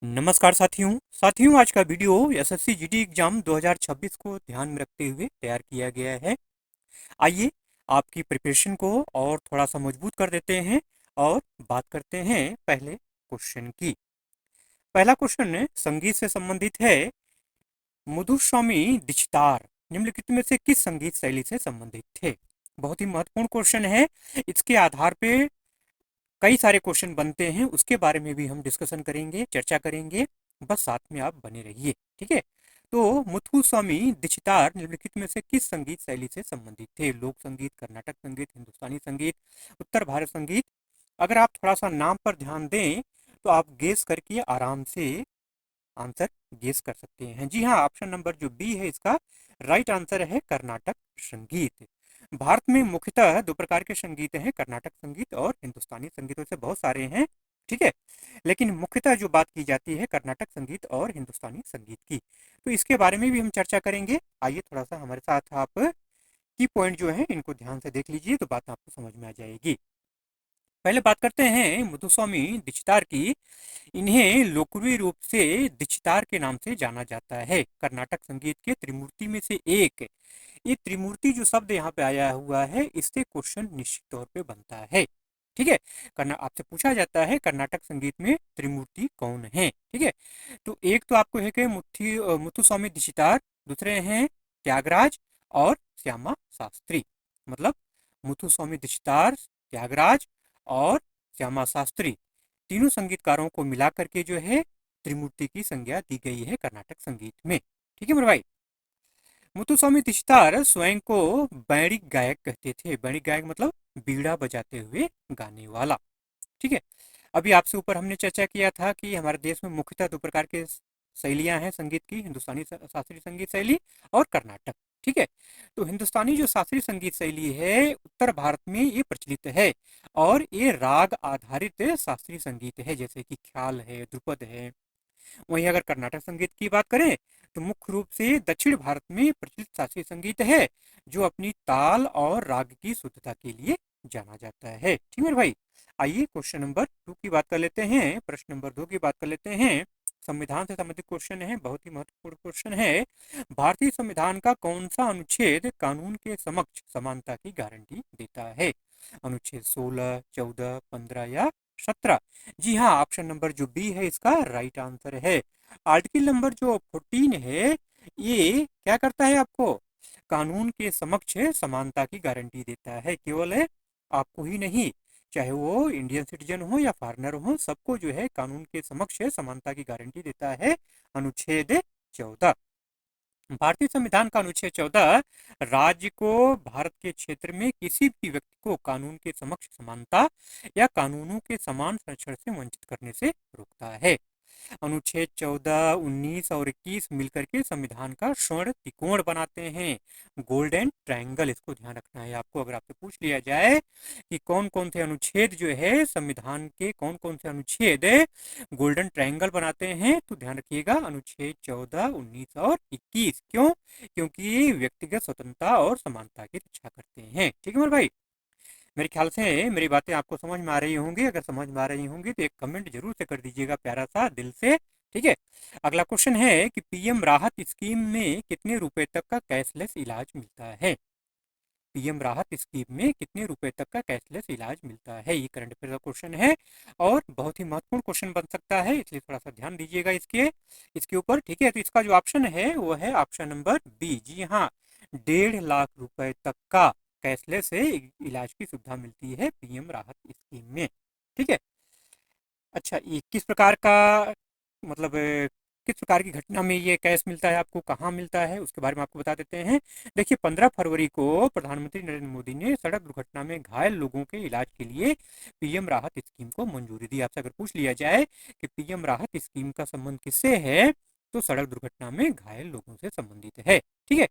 नमस्कार साथियों आज का वीडियो एसएससी जीडी एग्जाम 2026 को ध्यान में रखते हुए तैयार किया गया है। आइए आपकी प्रिपरेशन को और थोड़ा सा मजबूत कर देते हैं और बात करते हैं पहले क्वेश्चन की। पहला क्वेश्चन संगीत से संबंधित है। मुथुस्वामी दीक्षितार निम्नलिखित में से किस संगीत शैली से संबंधित थे? बहुत ही महत्वपूर्ण क्वेश्चन है। इसके आधार पे कई सारे क्वेश्चन बनते हैं, उसके बारे में भी हम डिस्कशन करेंगे, चर्चा करेंगे। बस साथ में आप बने रहिए, ठीक है। तो मुथुस्वामी दीक्षितार निम्नलिखित में से किस संगीत शैली से संबंधित थे? लोक संगीत, कर्नाटक संगीत, हिंदुस्तानी संगीत, उत्तर भारत संगीत। अगर आप थोड़ा सा नाम पर ध्यान दें तो आप गेस करके आराम से आंसर गेस कर सकते हैं। जी हाँ, ऑप्शन नंबर जो बी है इसका राइट आंसर है, कर्नाटक संगीत। भारत में मुख्यतः दो प्रकार के संगीत हैं, कर्नाटक संगीत और हिंदुस्तानी संगीत। वैसे बहुत सारे हैं, ठीक है, लेकिन मुख्यतः जो बात की जाती है कर्नाटक संगीत और हिंदुस्तानी संगीत की। तो इसके बारे में भी हम चर्चा करेंगे। आइए थोड़ा सा हमारे साथ आप की पॉइंट जो है इनको ध्यान से देख लीजिए तो बात आपको समझ में आ जाएगी। पहले बात करते हैं मुथुस्वामी दीक्षितार की। इन्हें लोकप्रिय रूप से दीक्षितार के नाम से जाना जाता है। कर्नाटक संगीत के त्रिमूर्ति में से एक। ये त्रिमूर्ति जो शब्द यहाँ पे आया हुआ है, इससे क्वेश्चन निश्चित तौर पे बनता है, ठीक है। आपसे पूछा जाता है कर्नाटक संगीत में त्रिमूर्ति कौन है, ठीक है। तो एक तो आपको है कि मुथुस्वामी दीक्षितार, दूसरे हैं त्यागराज और श्यामा शास्त्री। मतलब मुथुस्वामी दीक्षितार, त्यागराज और श्यामा शास्त्री, तीनों संगीतकारों को मिला करके जो है त्रिमूर्ति की संज्ञा दी गई है कर्नाटक संगीत में, ठीक है मेरे भाई। मुथुस्वामी दीक्षितार स्वयं को बैणिक गायक कहते थे। बैणिक गायक मतलब बीड़ा बजाते हुए गाने वाला, ठीक है। अभी आपसे ऊपर हमने चर्चा किया था कि हमारे देश में मुख्यतः दो प्रकार के शैलियां हैं संगीत की, हिंदुस्तानी शास्त्रीय संगीत शैली और कर्नाटक, ठीक है। तो हिंदुस्तानी जो शास्त्रीय संगीत शैली है उत्तर भारत में ये प्रचलित है और ये राग आधारित शास्त्रीय संगीत है, जैसे कि ख्याल है, ध्रुपद है। वहीं अगर कर्नाटक संगीत की बात करें तो मुख्य रूप से दक्षिण भारत में प्रचलित शास्त्रीय संगीत है जो अपनी ताल और राग की शुद्धता के लिए जाना जाता है, ठीक है भाई। आइए क्वेश्चन नंबर 2 की बात कर लेते हैं, प्रश्न नंबर 2 की बात कर लेते हैं। संविधान से संबंधित क्वेश्चन है, बहुत ही महत्वपूर्ण क्वेश्चन है। भारतीय संविधान का कौन सा अनुच्छेद कानून के समक्ष समानता की गारंटी देता है? अनुच्छेद 16, 14, 15 या 17? जी हाँ, ऑप्शन नंबर जो बी है इसका राइट आंसर है। आर्टिकल नंबर जो 14 है ये क्या करता है? आपको कानून के समक्ष समानता की गारंटी देता है। केवल है आपको ही नहीं, चाहे वो इंडियन सिटीजन हो या फॉरेनर हो, सबको जो है कानून के समक्ष समानता की गारंटी देता है अनुच्छेद 14। भारतीय संविधान का अनुच्छेद 14 राज्य को भारत के क्षेत्र में किसी भी व्यक्ति को कानून के समक्ष समानता या कानूनों के समान संरक्षण से वंचित करने से रोकता है। अनुच्छेद 14, 19 और 21 मिलकर के संविधान का स्वर्ण त्रिकोण बनाते हैं, गोल्डन ट्रायंगल। इसको ध्यान रखना है आपको। अगर आपसे पूछ लिया जाए कि कौन कौन से अनुच्छेद जो है संविधान के, कौन कौन से अनुच्छेद गोल्डन ट्रायंगल बनाते हैं, तो ध्यान रखिएगा अनुच्छेद 14, 19 और 21। क्यों? क्योंकि व्यक्तिगत स्वतंत्रता और समानता की रक्षा करते हैं, ठीक है मेरे भाई। मेरे ख्याल से मेरी बातें आपको समझ में आ रही होंगी। अगर समझ में आ रही होंगी तो एक कमेंट जरूर से कर दीजिएगा, प्यारा सा दिल से, ठीक है। अगला क्वेश्चन है कि पीएम राहत स्कीम में कितने रुपए तक का कैशलेस इलाज मिलता है? पीएम राहत स्कीम में कितने रुपए तक का कैशलेस इलाज मिलता है? ये करंट अफेयर का क्वेश्चन है और बहुत ही महत्वपूर्ण क्वेश्चन बन सकता है, इसलिए थोड़ा सा ध्यान दीजिएगा इसके ऊपर, ठीक है। तो इसका जो ऑप्शन है वो है ऑप्शन नंबर बी। जी हाँ, 1.5 लाख रुपए तक का कैशलेस इलाज की सुविधा मिलती है पीएम राहत स्कीम में, ठीक है। अच्छा, ये किस प्रकार का, मतलब किस प्रकार की घटना में ये कैश मिलता है आपको, कहाँ मिलता है, उसके बारे में आपको बता देते हैं। देखिए, 15 फरवरी को प्रधानमंत्री नरेंद्र मोदी ने सड़क दुर्घटना में घायल लोगों के इलाज के लिए पीएम राहत स्कीम को मंजूरी दी। आपसे अगर पूछ लिया जाए कि पीएम राहत स्कीम का संबंध किससे है, तो सड़क दुर्घटना में घायल लोगों से संबंधित है, ठीक है।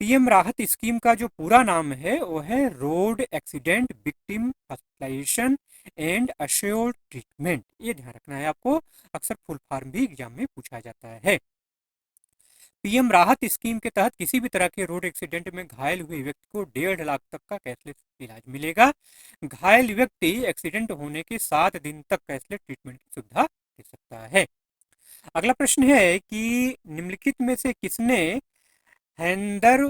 पीएम राहत स्कीम का जो पूरा नाम है वो है road accident victim hospitalisation and assured treatment. ये ध्यान रखना है आपको, अक्सर फुल फॉर्म भी एग्जाम में पूछा जाता है। पीएम राहत स्कीम के तहत किसी भी तरह के रोड एक्सीडेंट में घायल हुए व्यक्ति को 1.5 लाख तक का कैशलेस इलाज मिलेगा। घायल व्यक्ति एक्सीडेंट होने के 7 दिन तक कैशलेस ट्रीटमेंट की सुविधा दे सकता है। अगला प्रश्न है कि निम्नलिखित में से किसने हैंदर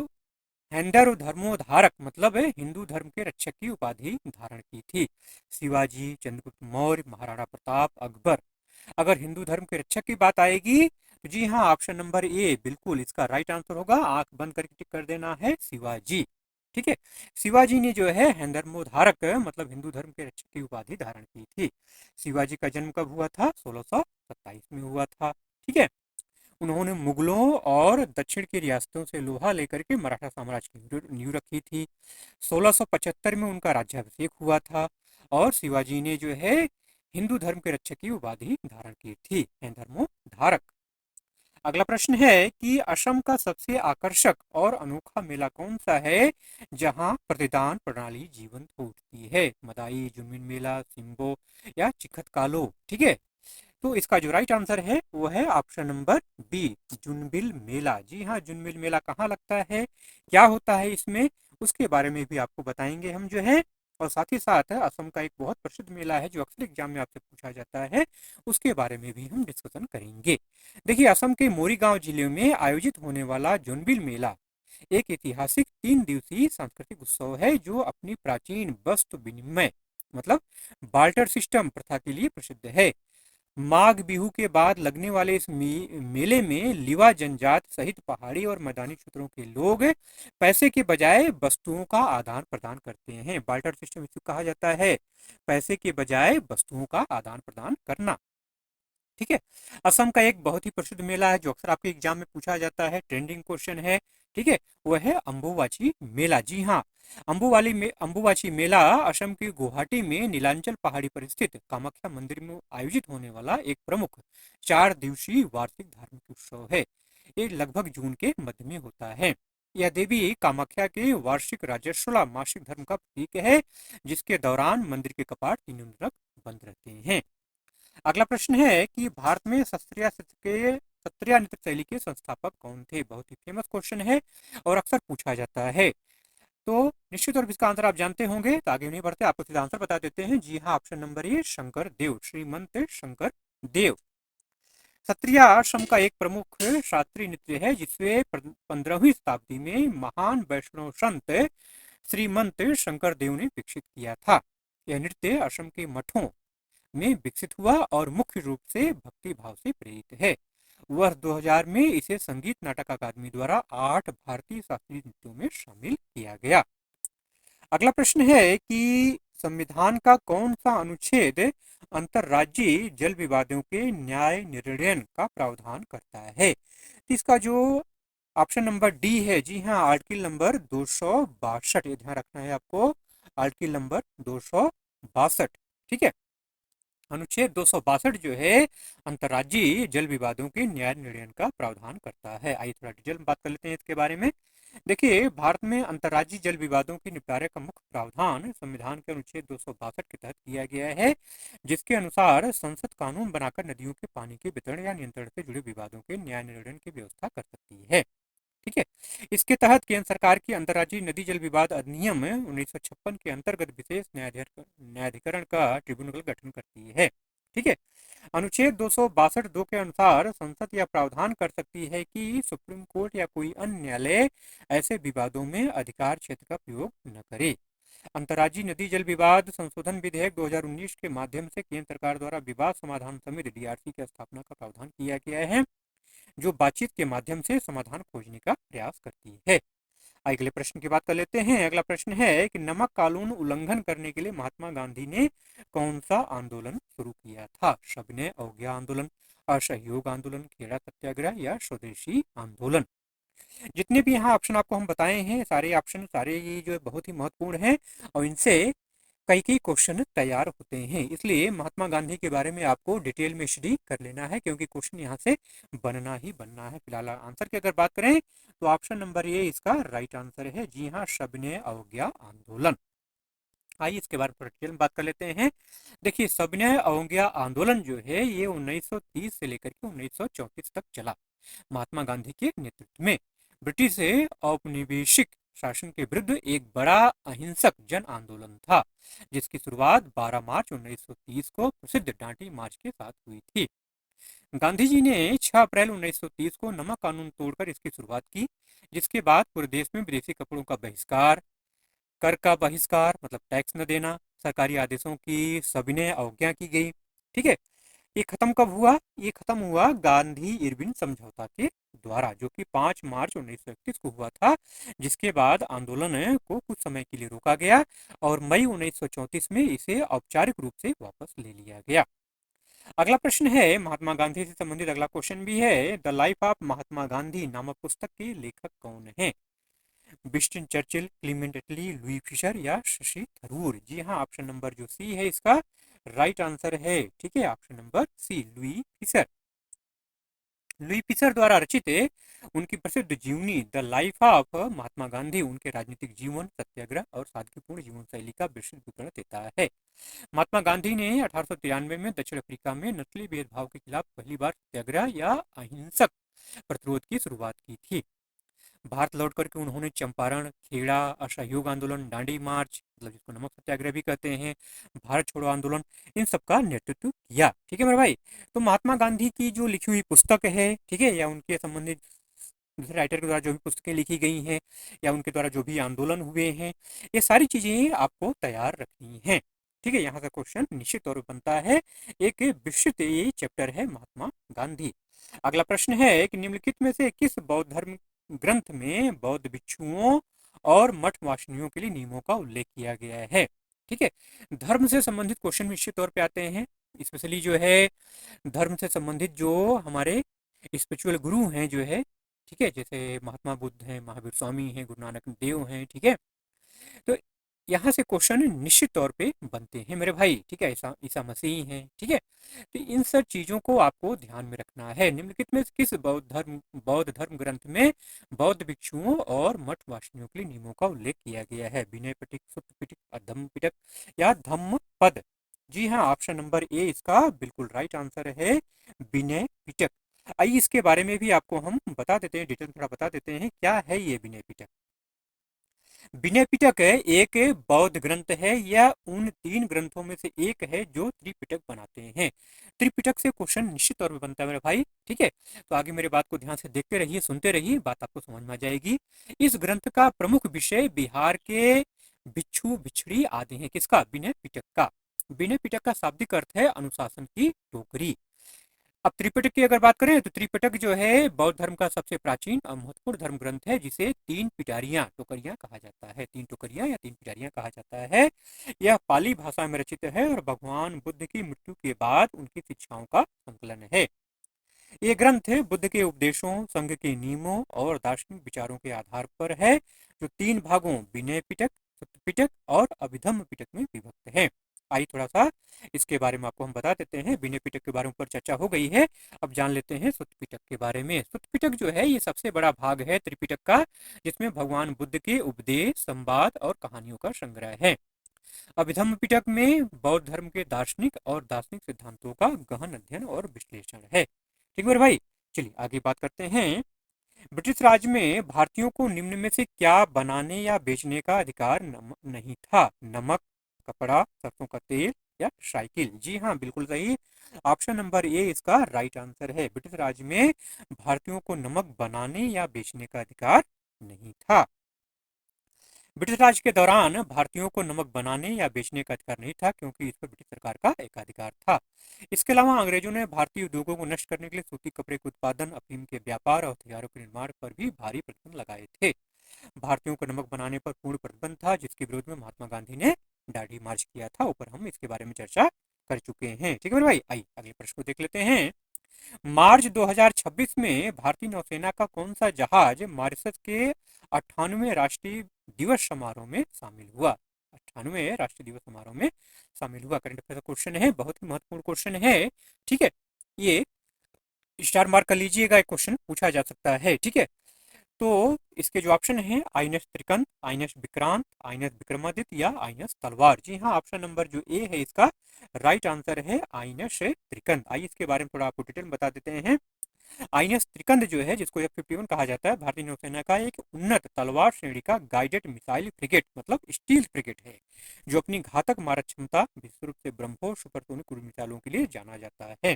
हैंदर धर्मोधारक मतलब है हिंदू धर्म के रक्षक की उपाधि धारण की थी? शिवाजी, चंद्रगुप्त मौर्य, महाराणा प्रताप, अकबर। अगर हिंदू धर्म के रक्षक की बात आएगी तो जी हाँ, ऑप्शन नंबर ए बिल्कुल इसका राइट आंसर होगा। आंख बंद करके टिक कर देना है शिवाजी। ठीक है, शिवाजी ने जो है धर्मोधारक मतलब हिंदू धर्म के रक्षक की उपाधि धारण की थी। शिवाजी का जन्म कब हुआ था? 1627 में हुआ था। ठीक है, उन्होंने मुगलों और दक्षिण की रियासतों से लोहा लेकर के मराठा साम्राज्य की नींव रखी थी। 1675 में उनका राज्याभिषेक हुआ था और शिवाजी ने जो है हिंदू धर्म के रक्षक की उपाधि धारण की थी, धर्मोधारक। अगला प्रश्न है कि असम का सबसे आकर्षक और अनोखा मेला कौन सा है जहां प्रतिदान प्रणाली जीवंत हो उठती है? मदाई, जुनबिन मेला, सिम्बो या चिखत कालो? ठीक है, तो इसका जो राइट आंसर है वो है ऑप्शन नंबर बी, जुनबिल मेला। जी हाँ, जुनबिल मेला कहाँ लगता है, क्या होता है इसमें, उसके बारे में भी आपको बताएंगे हम जो है। और साथ ही साथ असम का एक बहुत प्रसिद्ध मेला है जो अक्सर एग्जाम में आपसे पूछा जाता है, उसके बारे में भी हम डिस्कशन करेंगे। देखिए, असम के मोरीगांव जिले में आयोजित होने वाला जुनबिल मेला एक ऐतिहासिक 3 दिवसीय सांस्कृतिक उत्सव है जो अपनी प्राचीन वस्तु विनिमय मतलब बाल्टर सिस्टम प्रथा के लिए प्रसिद्ध है। माघ बिहू के बाद लगने वाले इस मेले में लिवा जनजात सहित पहाड़ी और मैदानी क्षेत्रों के लोग पैसे के बजाय वस्तुओं का आदान प्रदान करते हैं। बार्टर सिस्टम इसे कहा जाता है, पैसे के बजाय वस्तुओं का आदान प्रदान करना। ठीक है, असम का एक बहुत ही प्रसिद्ध मेला है जो अक्सर आपके एग्जाम में पूछा जाता है, ट्रेंडिंग क्वेश्चन है। ठीक है, वह है अंबुबाची मेला। जी हाँ, अंबुबाची मेला असम के गुवाहाटी में नीलांचल पहाड़ी पर स्थित कामाख्या मंदिर में आयोजित होने वाला एक प्रमुख 4 दिवसीय वार्षिक धार्मिक उत्सव है। ये लगभग जून के मध्य में होता है। यह देवी कामाख्या के वार्षिक राजस्वला मासिक धर्म का प्रतीक है, जिसके दौरान मंदिर के कपाट 3 दिनों तक बंद रहते हैं। अगला प्रश्न है कि भारत में सत्रिया नृत्य शैली के संस्थापक कौन थे? बहुत ही फेमस क्वेश्चन है और अक्सर पूछा जाता है। तो निश्चित तौर पर इसका आंसर आप जानते होंगे, तो आगे नहीं बढ़ते, आपको सीधा आंसर बता देते हैं। जी हाँ, ऑप्शन नंबर ए शंकर देव, श्रीमंत शंकर देव। सत्रिया आश्रम का एक प्रमुख शास्त्रीय नृत्य है जिसे 15वीं शताब्दी में महान वैष्णव संत श्रीमंत शंकर देव ने विकसित किया था। यह नृत्य असम के मठों में विकसित हुआ और मुख्य रूप से भक्ति भाव से प्रेरित है। वर्ष 2000 में इसे संगीत नाटक अकादमी द्वारा 8 भारतीय शास्त्रीय नृत्यों में शामिल किया गया। अगला प्रश्न है कि संविधान का कौन सा अनुच्छेद अंतर्राज्यीय जल विवादों के न्याय निर्णय का प्रावधान करता है? तो इसका जो ऑप्शन नंबर डी है, जी हाँ, आर्टिकल नंबर 262, ये ध्यान रखना है आपको, आर्टिकल नंबर 262। ठीक है, अनुच्छेद 262 जो है अंतर्राज्यीय जल विवादों के न्याय निर्णय का प्रावधान करता है। आइए थोड़ा डिटेल में बात कर लेते हैं इसके बारे में। देखिए, भारत में अंतर्राज्यीय जल विवादों के निपटारे का मुख्य प्रावधान संविधान के अनुच्छेद 262 के तहत किया गया है, जिसके अनुसार संसद कानून बनाकर नदियों के पानी के वितरण या नियंत्रण से जुड़े विवादों के न्याय निर्णय की व्यवस्था कर सकती है। ठीक है, इसके तहत केंद्र सरकार की अंतर्राज्यीय नदी जल विवाद अधिनियम 1956 के अंतर्गत विशेष न्यायाधिकरण का ट्रिब्यूनल गठन करती है। ठीक है, अनुच्छेद 262(2) के अनुसार संसद यह प्रावधान कर सकती है कि सुप्रीम कोर्ट या कोई अन्य न्यायालय ऐसे विवादों में अधिकार क्षेत्र का प्रयोग न करे। अंतर्राज्यीय नदी जल विवाद संशोधन विधेयक 2019 के माध्यम से केंद्र सरकार द्वारा विवाद समाधान समिति डीआरसी की स्थापना का प्रावधान किया गया है, जो बातचीत के माध्यम से समाधान खोजने का प्रयास करती है। अगले प्रश्न की बात कर लेते हैं। अगला प्रश्न है कि नमक कानून उल्लंघन करने के लिए महात्मा गांधी ने कौन सा आंदोलन शुरू किया था? सविनय अवज्ञा आंदोलन, असहयोग आंदोलन, खेड़ा सत्याग्रह या स्वदेशी आंदोलन? जितने भी यहाँ ऑप्शन आपको हम बताए हैं, सारे ऑप्शन सारे ये जो बहुत ही महत्वपूर्ण हैं और इनसे कई कई क्वेश्चन तैयार होते हैं, इसलिए महात्मा गांधी के बारे में आपको डिटेल में स्टडी कर लेना है क्योंकि क्वेश्चन यहाँ से बनना ही बनना है। फिलहाल आंसर की अगर बात करें तो ऑप्शन नंबर ए इसका राइट आंसर है। जी हाँ, सविनय अवज्ञा आंदोलन। आइए इसके बारे में डिटेल में बात कर लेते हैं। देखिए, सविनय अवज्ञा आंदोलन जो है ये 1930 से लेकर के 1934 तक चला। महात्मा गांधी के नेतृत्व में ब्रिटिश औपनिवेशिक शासन के विरुद्ध एक बड़ा अहिंसक जन आंदोलन था, जिसकी शुरुआत 12 मार्च 1930 को प्रसिद्ध डांडी मार्च के साथ हुई थी। गांधी जी ने 6 अप्रैल 1930 को नमक कानून तोड़कर इसकी शुरुआत की, जिसके बाद पूरे देश में विदेशी कपड़ों का बहिष्कार, कर का बहिष्कार मतलब टैक्स न देना, सरकारी आदेशों की सविनय अवज्ञा की गई। ठीक है, ये खत्म कब हुआ? ये खत्म हुआ गांधी इरविन समझौता के द्वारा, जो कि 5 मार्च 1931 को हुआ था, जिसके बाद आंदोलन को कुछ समय के लिए रोका गया और मई 1934 में इसे औपचारिक रूप से वापस ले लिया गया। अगला प्रश्न है, महात्मा गांधी से संबंधित अगला क्वेश्चन भी है, the life of Mahatma Gandhi नामक पुस्तक के लेखक कौन है? विंस्टन चर्चिल, क्लीमेंट एटली, लुई फिशर या शशि थरूर? जी हाँ, ऑप्शन नंबर जो सी है इसका राइट आंसर है। ठीक है, option number C, Louis Fischer. Louis Fischer द्वारा रचित उनकी प्रसिद्ध जीवनी the life of Mahatma Gandhi उनके राजनीतिक जीवन, सत्याग्रह और सादगीपूर्ण जीवन शैली का विस्तृत विवरण देता है। महात्मा गांधी ने 1893 में दक्षिण अफ्रीका में नस्ली भेदभाव के खिलाफ पहली बार सत्याग्रह या अहिंसक प्रतिरोध की शुरुआत की थी। भारत लौट करके उन्होंने चंपारण, खेड़ा, असहयोग आंदोलन, दांडी मार्च मतलब जिसको नमक सत्याग्रह भी कहते हैं, भारत छोड़ो आंदोलन, इन सब का नेतृत्व किया। ठीक है मेरे भाई, तो महात्मा गांधी की जो लिखी हुई पुस्तक है, ठीक है, या उनके संबंधित दूसरे राइटर के द्वारा जो भी पुस्तकें लिखी गई हैं या उनके द्वारा जो भी आंदोलन हुए हैं, ये सारी चीजें आपको तैयार रखनी है। ठीक है, यहाँ से क्वेश्चन निश्चित तौर पर बनता है। एक विस्तृत ये चैप्टर है महात्मा गांधी। अगला प्रश्न है कि निम्नलिखित में से किस बौद्ध धर्म ग्रंथ में बौद्ध भिक्षुओं और मठवासिनियों के लिए नियमों का उल्लेख किया गया है? ठीक है, धर्म से संबंधित क्वेश्चन निश्चित तौर पे आते हैं, स्पेशली जो है धर्म से संबंधित जो हमारे स्पिरिचुअल गुरु हैं जो है, ठीक है, जैसे महात्मा बुद्ध हैं, महावीर स्वामी हैं, गुरु नानक देव हैं। ठीक है, तो यहाँ से क्वेश्चन निश्चित तौर पे बनते हैं मेरे भाई। ठीक है, ईसा ईसा मसीह हैं। ठीक है, तो इन सब चीजों को आपको ध्यान में रखना है। निम्नलिखित में किस बौद्ध धर्म ग्रंथ में बौद्ध भिक्षुओं और मठवासिनियों के लिए नियमों का उल्लेख किया गया है? विनय पिटक, सुत्त पिटक, अधम्म पिटक या धम्म पद? जी हाँ, ऑप्शन नंबर ए इसका बिल्कुल राइट आंसर है, विनय पिटक। आइए इसके बारे में भी आपको हम बता देते हैं, डिटेल थोड़ा बता देते हैं क्या है ये विनय पिटक। विनय पिटक एक बौद्ध ग्रंथ है, यह उन 3 ग्रंथों में से एक है जो त्रिपिटक बनाते हैं। त्रिपिटक से क्वेश्चन निश्चित तौर पर बनता है मेरे भाई। ठीक है, तो आगे मेरी बात को ध्यान से देखते रहिए, सुनते रहिए, बात आपको समझ में आ जाएगी। इस ग्रंथ का प्रमुख विषय बिहार के भिक्षु भिक्षुणी आदि हैं। किसका? विनय पिटक का। विनय पिटक का शाब्दिक अर्थ है अनुशासन की टोकरी। अब त्रिपिटक की अगर बात करें तो त्रिपिटक जो है बौद्ध धर्म का सबसे प्राचीन और महत्वपूर्ण धर्म ग्रंथ है, जिसे 3 पिटारियां टोकरियां कहा जाता है। 3 टोकरियां या 3 पिटारियां कहा जाता है। यह पाली भाषा में रचित है और भगवान बुद्ध की मृत्यु के बाद उनकी शिक्षाओं का संकलन है। ये ग्रंथ बुद्ध के उपदेशों, संघ के नियमों और दार्शनिक विचारों के आधार पर है, जो 3 भागों विनय पिटक, सुत्त पिटक और अभिधम्म पिटक में विभक्त है। आइए थोड़ा सा इसके बारे में आपको हम बता देते हैं। विनय पिटक के बारे में ऊपर चर्चा हो गई है, अब जान लेते हैं सुत्त पिटक के बारे में। सुत्त पिटक जो है ये सबसे बड़ा भाग है त्रिपिटक का, जिसमें भगवान बुद्ध के उपदेश, संवाद और कहानियों का संग्रह है। अभिधम्म पिटक में बौद्ध धर्म के दार्शनिक और दार्शनिक सिद्धांतों का गहन अध्ययन और विश्लेषण है। ठीक है मेरे भाई, चलिए आगे बात करते हैं। ब्रिटिश राज में भारतीयों को निम्न में से क्या बनाने या बेचने का अधिकार नहीं था? नमक, कपड़ा, सरसों का तेल या साइकिल? जी हाँ, बिल्कुल सही, ऑप्शन नंबर ए इसका राइट आंसर है। ब्रिटिश राज में भारतीयों को नमक बनाने या बेचने का अधिकार नहीं था। ब्रिटिश राज के दौरान भारतीयों को नमक बनाने या बेचने का अधिकार नहीं था, क्योंकि इस पर ब्रिटिश सरकार का एकाधिकार था। इसके अलावा अंग्रेजों ने भारतीय उद्योगों को नष्ट करने के लिए सूती कपड़े के उत्पादन, अफीम के व्यापार और हथियारों के निर्माण पर भी भारी प्रतिबंध लगाए थे। भारतीयों को नमक बनाने पर पूर्ण प्रतिबंध था, जिसके विरोध में महात्मा गांधी ने दांडी मार्च किया था। ऊपर हम इसके बारे में चर्चा कर चुके हैं। ठीक है भाई, आइए अगले प्रश्न को देख लेते हैं। मार्च 2026 में भारतीय नौसेना का कौन सा जहाज मॉरिशस के 98वें राष्ट्रीय दिवस समारोह में शामिल हुआ? 98वें राष्ट्रीय दिवस समारोह में शामिल हुआ। करंट अफेयर का क्वेश्चन है, बहुत ही महत्वपूर्ण क्वेश्चन है। ठीक है, ये स्टार मार्क कर लीजिएगा, एक क्वेश्चन पूछा जा सकता है। ठीक है, तो इसके जो ऑप्शन है, INS Trikand, INS Vikrant, INS Vikramaditya या आईएनएस तलवार? जी हाँ, ऑप्शन नंबर जो ए है इसका राइट आंसर है, आईएनएस त्रिकंत। आइए इसके बारे में थोड़ा आपको डिटेल बता देते हैं। आईएनएस त्रिकंत जो है, जिसको F-51 कहा जाता है, भारतीय नौसेना का एक उन्नत तलवार श्रेणी का गाइडेड मिसाइल फ्रिगेट मतलब स्टील फ्रिगेट है, जो अपनी घातक मारक क्षमता, विशेष रूप से ब्रह्मोस सुपरसोनिक क्रूज मिसाइलों के लिए जाना जाता है।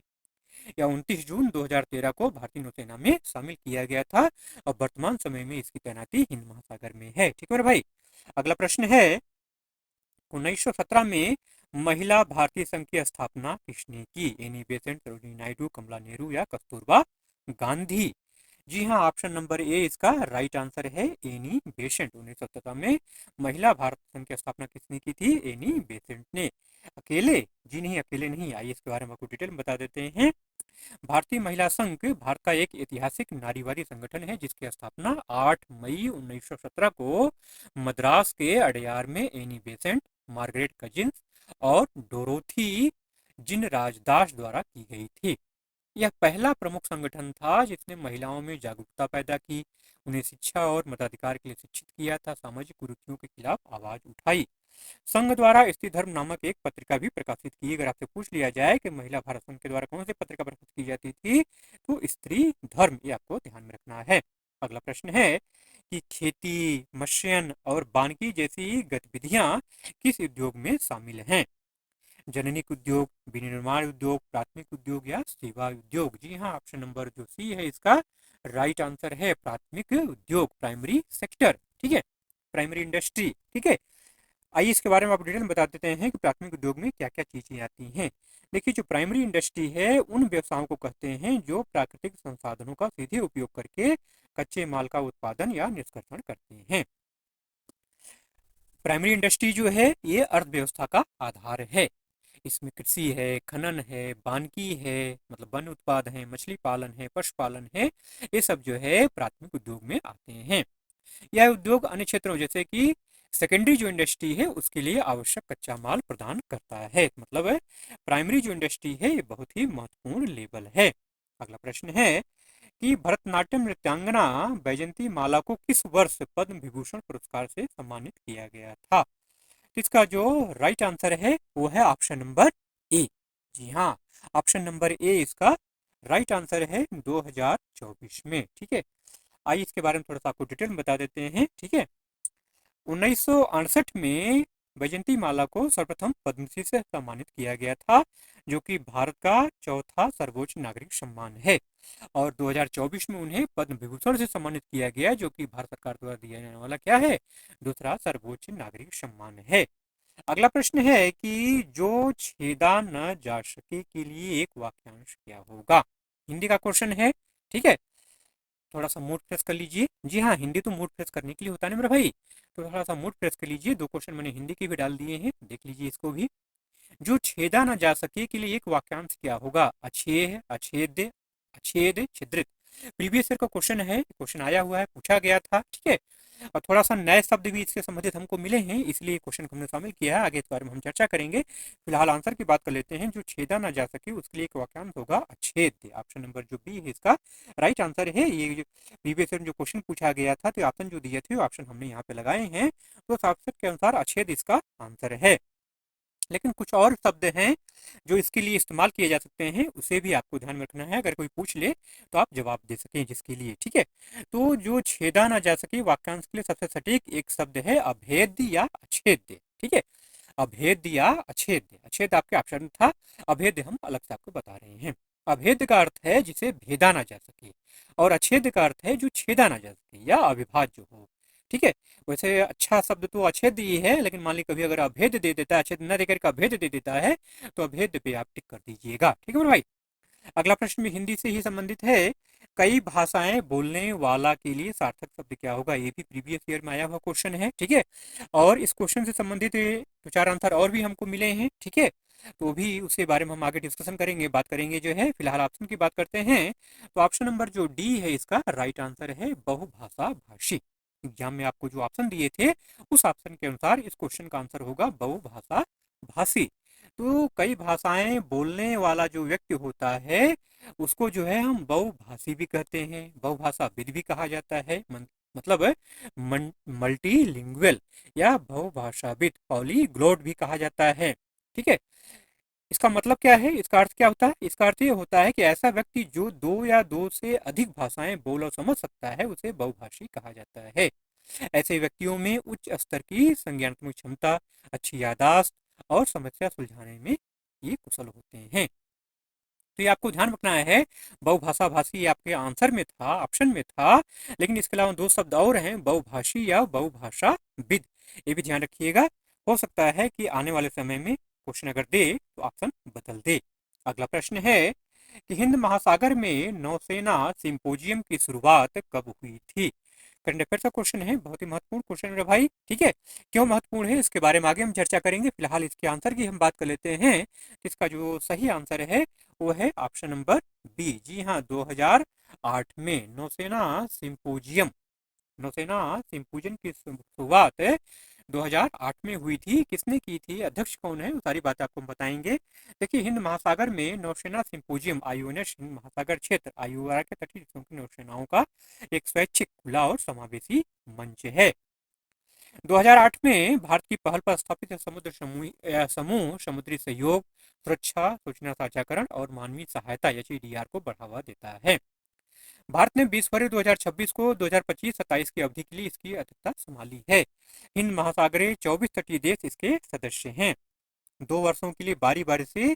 या 29 जून 2013 को भारतीय नौसेना में शामिल किया गया था और वर्तमान समय में इसकी तैनाती हिंद महासागर में है। ठीक है मेरे भाई। अगला प्रश्न है 1917 में महिला भारतीय संघ की स्थापना किसने की? एनी बेसेंट, सरोजिनी नायडू, कमला नेहरू या कस्तूरबा गांधी? जी हाँ, ऑप्शन नंबर ए इसका राइट आंसर है, एनी बेसेंट। 1917 में महिला भारत संघ की स्थापना किसने की थी? एनी बेसेंट ने। अकेले? जी नहीं, अकेले नहीं। आइए इसके बारे में आपको डिटेल में बता देते हैं। भारतीय महिला संघ भारत का एक ऐतिहासिक नारीवादी संगठन है जिसकी स्थापना 8 मई 1917 को मद्रास के अडयार में एनी बेसेंट, मार्गरेट कजिन्स और डोरोथी जिनराजदास द्वारा की गई थी। यह पहला प्रमुख संगठन था जिसने महिलाओं में जागरूकता पैदा की, उन्हें शिक्षा और मताधिकार के लिए शिक्षित किया था, सामाजिक कुरीतियों के खिलाफ आवाज उठाई। संघ द्वारा स्त्री धर्म नामक एक पत्रिका भी प्रकाशित की। अगर आपसे पूछ लिया जाए कि महिला भारत संघ के द्वारा कौन सी पत्रिका प्रकाशित की जाती थी, तो स्त्री धर्म, ये आपको ध्यान में रखना है। अगला प्रश्न है कि खेती, मत्स्यन और वानिकी जैसी गतिविधियां किस उद्योग में शामिल हैं? जननिक उद्योग, विनिर्माण उद्योग, प्राथमिक उद्योग या सेवा उद्योग? जी हाँ, ऑप्शन नंबर जो सी है इसका राइट आंसर है, प्राथमिक उद्योग, प्राइमरी सेक्टर। ठीक है, प्राइमरी इंडस्ट्री। ठीक है, आइए इसके बारे में आप डिटेल में बता देते हैं कि प्राथमिक उद्योग में क्या क्या चीजें आती हैं। देखिए, जो प्राइमरी इंडस्ट्री है उन व्यवसायों को कहते हैं जो प्राकृतिक संसाधनों का सीधे उपयोग करके कच्चे माल का उत्पादन या निष्कर्षण करते हैं। प्राइमरी इंडस्ट्री जो है ये अर्थव्यवस्था का आधार है। इसमें कृषि है, खनन है, वानिकी है, मतलब वन उत्पाद है, मछली पालन है, पशुपालन है, ये सब जो है प्राथमिक उद्योग में आते हैं। यह उद्योग अन्य क्षेत्रों जैसे कि सेकेंडरी जो इंडस्ट्री है उसके लिए आवश्यक कच्चा माल प्रदान करता है। मतलब है प्राइमरी जो इंडस्ट्री है ये बहुत ही महत्वपूर्ण लेवल है। अगला प्रश्न है कि भरतनाट्यम नृत्यांगना बैजंती माला को किस वर्ष पद्म विभूषण पुरस्कार से सम्मानित किया गया था? इसका जो राइट आंसर है वो है ऑप्शन नंबर ए। जी हाँ, ऑप्शन नंबर ए इसका राइट आंसर है 2024 में। ठीक है, आइए इसके बारे में थोड़ा सा आपको डिटेल में बता देते हैं। ठीक है, 1968 में बैजंती माला को सर्वप्रथम पद्मश्री से सम्मानित किया गया था, जो कि भारत का चौथा सर्वोच्च नागरिक सम्मान है। और 2024 में उन्हें पद्म विभूषण से सम्मानित किया गया, जो कि भारत सरकार द्वारा दिया जाने वाला क्या है? दूसरा सर्वोच्च नागरिक सम्मान है। अगला प्रश्न है कि जो छेदा न जा सके के लिए एक वाक्यांश क्या होगा? हिंदी का क्वेश्चन है। ठीक है, थोड़ा सा मूड फ्रेश कर लीजिए। जी हाँ, हिंदी तो मूड फ्रेश करने के लिए होता है ना मेरा भाई, तो थोड़ा सा मूड फ्रेश कर लीजिए। 2 क्वेश्चन मैंने हिंदी के भी डाल दिए हैं, देख लीजिए इसको भी। जो छेदा न जा सके के लिए एक वाक्यांश क्या होगा? अछेद, अछेद्य, अछेद, छिद्रित। प्रीवियस ईयर का क्वेश्चन है, क्वेश्चन आया हुआ है, पूछा गया था। ठीक है, और थोड़ा सा नए शब्द भी इससे संबंधित हमको मिले हैं, इसलिए क्वेश्चन को हमने शामिल किया है। आगे इस बारे में हम चर्चा करेंगे। फिलहाल आंसर की बात कर लेते हैं। जो छेदा ना जा सके उसके लिए एक वाक्यांश होगा अछेद्य। ऑप्शन नंबर जो बी है इसका राइट आंसर है। ये जो प्रीवियस ईयर जो क्वेश्चन पूछा गया था तो ऑप्शन जो दिए थे ऑप्शन हमने यहाँ पे लगाए हैं, तो उस ऑप्शन के अनुसार अछेद इसका आंसर है। लेकिन कुछ और शब्द हैं जो इसके लिए इस्तेमाल किए जा सकते हैं, उसे भी आपको ध्यान में रखना है। अगर कोई पूछ ले तो आप जवाब दे सकें जिसके लिए। ठीक है, तो जो छेदा ना जा सके वाक्यांश के लिए सबसे सटीक एक शब्द है अभेद्य या अछेद्य। ठीक है, अभेद्य या अछेद्य। अछेद आपके ऑप्शन था, अभेद्य हम अलग से आपको बता रहे हैं। अभेद्य का अर्थ है जिसे भेदा ना जा सके, और अछेद का अर्थ है जो छेदा ना जा सके या अविभाज्य हो। ठीक है, वैसे अच्छा शब्द तो अछेद ही है, लेकिन मान ली कभी अगर अभेद दे देता है, अछेद न देकर के अभेद दे देता है, तो अभेद पे आप टिक कर दीजिएगा। ठीक है भाई। अगला प्रश्न भी हिंदी से ही संबंधित है। कई भाषाएं बोलने वाला के लिए सार्थक शब्द क्या होगा? ये भी प्रीवियस ईयर में आया हुआ क्वेश्चन है। ठीक है, और इस क्वेश्चन से संबंधित 2-4 आंसर और भी हमको मिले हैं। ठीक है, तो भी उसके बारे में हम आगे डिस्कशन करेंगे, बात करेंगे जो है। फिलहाल ऑप्शन की बात करते हैं, तो ऑप्शन नंबर जो डी है इसका राइट आंसर है बहुभाषा भाषी। एग्जाम में आपको जो ऑप्शन दिए थे उस ऑप्शन के अनुसार इस क्वेश्चन का आंसर होगा बहुभाषा भाषी। तो कई भाषाएं बोलने वाला जो व्यक्ति होता है उसको जो है हम बहुभाषी भी कहते हैं, बहुभाषाविद भी कहा जाता है। मतलब मल्टीलिंगुअल या बहुभाषाविद, पॉलीग्लोट भी कहा जाता है। ठीक है, इसका मतलब क्या है? इसका अर्थ क्या होता है? इसका अर्थ ये होता है कि ऐसा व्यक्ति जो 2 या 2 से अधिक भाषाएं बोल और समझ सकता है उसे बहुभाषी कहा जाता है। ऐसे व्यक्तियों में उच्च स्तर की संज्ञानात्मक क्षमता, अच्छी याददाश्त और समस्या सुलझाने में ये कुशल होते हैं। तो ये आपको ध्यान रखना है, बहुभाषा भाषी आपके आंसर में था, ऑप्शन में था, लेकिन इसके अलावा दो शब्द और हैं, बहुभाषी या बहुभाषाविद। ये भी ध्यान रखिएगा। हो सकता है कि आने वाले समय में क्वेश्चन अगर दे तो ऑप्शन बदल दे। अगला प्रश्न है कि हिंद महासागर में नौसेना सिंपोजियम की शुरुआत कब हुई थी। करंट अफेयर का क्वेश्चन है, बहुत ही महत्वपूर्ण क्वेश्चन है भाई। ठीक है, क्यों महत्वपूर्ण है इसके बारे में आगे हम चर्चा करेंगे। फिलहाल इसके आंसर की हम बात कर लेते हैं। इसका जो सही आंसर है वो है ऑप्शन नंबर बी। जी हाँ, 2008 में नौसेना सिंपोजियम की शुरुआत 2008 में हुई थी। किसने की थी, अध्यक्ष कौन है, वो सारी बातें आपको हम बताएंगे। देखिए, हिंद महासागर में नौसेना सिंपोजियम आईओएनएस हिंद महासागर क्षेत्र आईओआर के तटीय देशों की नौसेनाओं का एक स्वैच्छिक, खुला और समावेशी मंच है। 2008 में भारत की पहल पर स्थापित समुद्र समूह समुद्री सहयोग, सुरक्षा, सूचना साझाकरण और मानवीय सहायता एचईडीआर को बढ़ावा देता है। भारत ने 20 फरवरी 2026 को 2025-27 की अवधि के लिए इसकी अध्यक्षता संभाली है। हिंद महासागरीय 24 तटीय देश इसके सदस्य हैं। 2 वर्षों के लिए बारी बारी से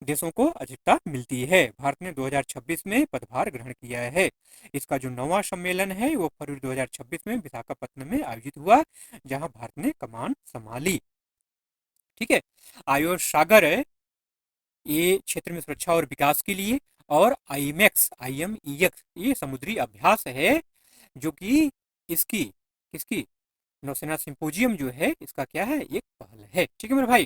देशों को अध्यक्षता मिलती है। भारत ने 2026 में पदभार ग्रहण किया है। इसका जो 9वां सम्मेलन है वो फरवरी 2026 में विशाखापत्तनम में आयोजित हुआ, जहां भारत ने कमान संभाली। ठीक है, आयुष सागर ये क्षेत्र में सुरक्षा और विकास के लिए, और IMEX ये समुद्री अभ्यास है, जो कि इसकी किसकी नौसेना सिंपोजियम जो है इसका क्या है, एक पहल है। ठीक है मेरे भाई,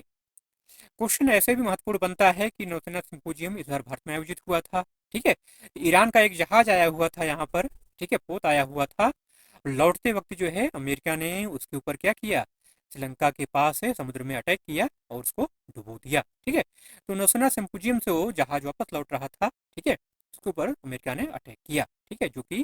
क्वेश्चन ऐसे भी महत्वपूर्ण बनता है कि नौसेना सिंपोजियम इधर भारत में आयोजित हुआ था। ठीक है, ईरान का एक जहाज आया हुआ था यहाँ पर, ठीक है, पोत आया हुआ था। लौटते वक्त जो है अमेरिका ने उसके ऊपर क्या किया, श्रीलंका के पास है समुद्र में अटैक किया और उसको डुबो दिया। ठीक है, तो नौसेना सिंपोजियम से वो जहाज वापस लौट रहा था। ठीक है, उसके ऊपर अमेरिका ने अटैक किया। ठीक है, जो कि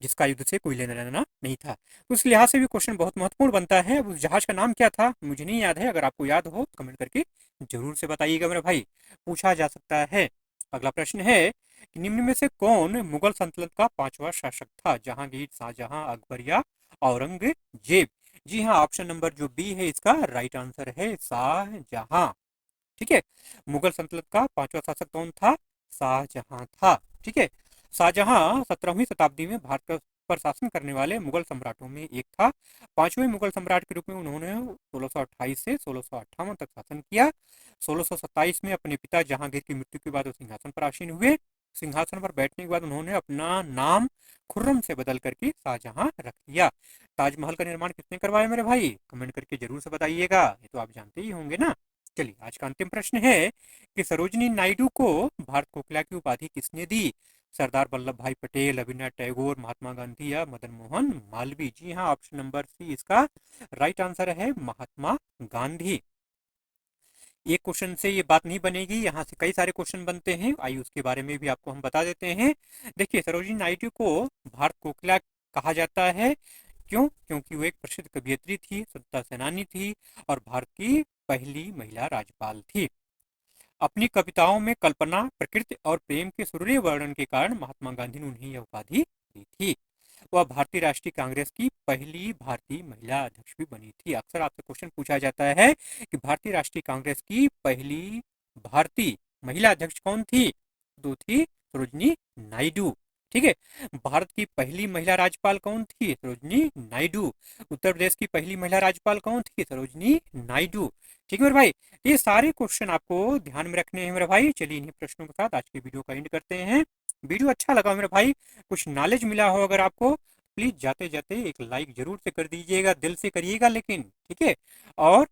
जिसका युद्ध से कोई लेना देना नहीं था। तो उस लिहाज से भी क्वेश्चन बहुत महत्वपूर्ण बनता है। उस जहाज का नाम क्या था मुझे नहीं याद है, अगर आपको याद हो तो कमेंट करके जरूर से बताइएगा मेरे भाई, पूछा जा सकता है। अगला प्रश्न है कि निम्न में से कौन मुगल सल्तनत का 5वां शासक था, जहांगीर, शाहजहां, अकबर या औरंगजेब। जी हाँ, ऑप्शन नंबर जो बी है इसका राइट आंसर है, शाहजहां। ठीक है, मुगल सल्तनत का 5वां शासक कौन था, शाहजहां था। ठीक है, शाहजहां 17वीं शताब्दी में भारत पर शासन करने वाले मुगल सम्राटों में एक था। 5वें मुगल सम्राट के रूप में उन्होंने 1628 से 1658 तक शासन किया। 1627 में अपने पिता जहांगीर की मृत्यु के बाद वो सिंहासन पर आसीन हुए। सिंहासन पर बैठने के बाद उन्होंने अपना नाम खुर्रम से बदल करके शाहजहां रख दिया। ताजमहल का निर्माण किसने करवाया मेरे भाई, कमेंट करके जरूर से बताइएगा, ये तो आप जानते ही होंगे ना। चलिए, आज का अंतिम प्रश्न है कि सरोजिनी नायडू को भारत कोकिला की उपाधि किसने दी। सरदार वल्लभ भाई पटेल, रविन्द्रनाथ टैगोर, महात्मा गांधी या मदन मोहन मालवीय। जी हाँ, ऑप्शन नंबर सी इसका राइट आंसर है, महात्मा गांधी। एक क्वेश्चन से ये बात नहीं बनेगी, यहाँ से कई सारे क्वेश्चन बनते हैं, आइए उसके बारे में भी आपको हम बता देते हैं। देखिए, सरोजिनी नायडू को भारत कोकिला कहा जाता है। क्यों, क्योंकि वो एक प्रसिद्ध कवियत्री थी, स्वतंत्रता सेनानी थी और भारत की पहली महिला राज्यपाल थी। अपनी कविताओं में कल्पना, प्रकृति और प्रेम के सुरीले वर्णन के कारण महात्मा गांधी ने उन्हें यह उपाधि दी थी। वह भारतीय राष्ट्रीय कांग्रेस की पहली भारतीय महिला अध्यक्ष भी बनी थी। अक्सर आपसे क्वेश्चन पूछा जाता है कि भारतीय राष्ट्रीय कांग्रेस की पहली भारतीय महिला अध्यक्ष कौन थी, दो थी, सरोजिनी नायडू। ठीक है, भारत की पहली महिला राज्यपाल कौन थी, सरोजिनी नायडू। उत्तर प्रदेश की पहली महिला राज्यपाल कौन थी, सरोजिनी नायडू। ठीक है मेरे भाई, ये सारे क्वेश्चन आपको ध्यान में रखने हैं मेरे भाई। चलिए, इन्हीं प्रश्नों के साथ आज की वीडियो का एंड करते हैं। वीडियो अच्छा लगा मेरे भाई, कुछ नॉलेज मिला हो अगर आपको, प्लीज जाते जाते एक लाइक जरूर से कर दीजिएगा, दिल से करिएगा लेकिन। ठीक है, और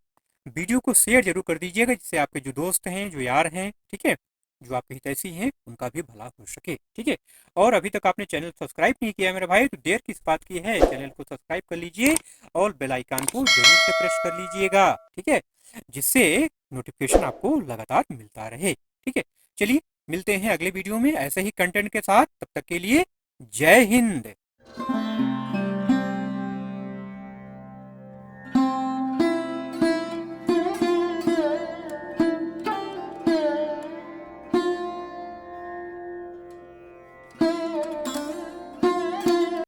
वीडियो को शेयर जरूर कर दीजिएगा, जिससे आपके जो दोस्त हैं, जो यार हैं, ठीक है, जो आपके हितैषी हैं, उनका भी भला हो सके। ठीक है, और अभी तक आपने चैनल सब्सक्राइब नहीं किया मेरे भाई तो देर किस बात की है, चैनल को सब्सक्राइब कर लीजिए और बेल आइकन को जरूर से प्रेस कर लीजिएगा। ठीक है, जिससे नोटिफिकेशन आपको लगातार मिलता रहे। ठीक है, चलिए मिलते हैं अगले वीडियो में ऐसे ही कंटेंट के साथ, तब तक के लिए जय हिंद।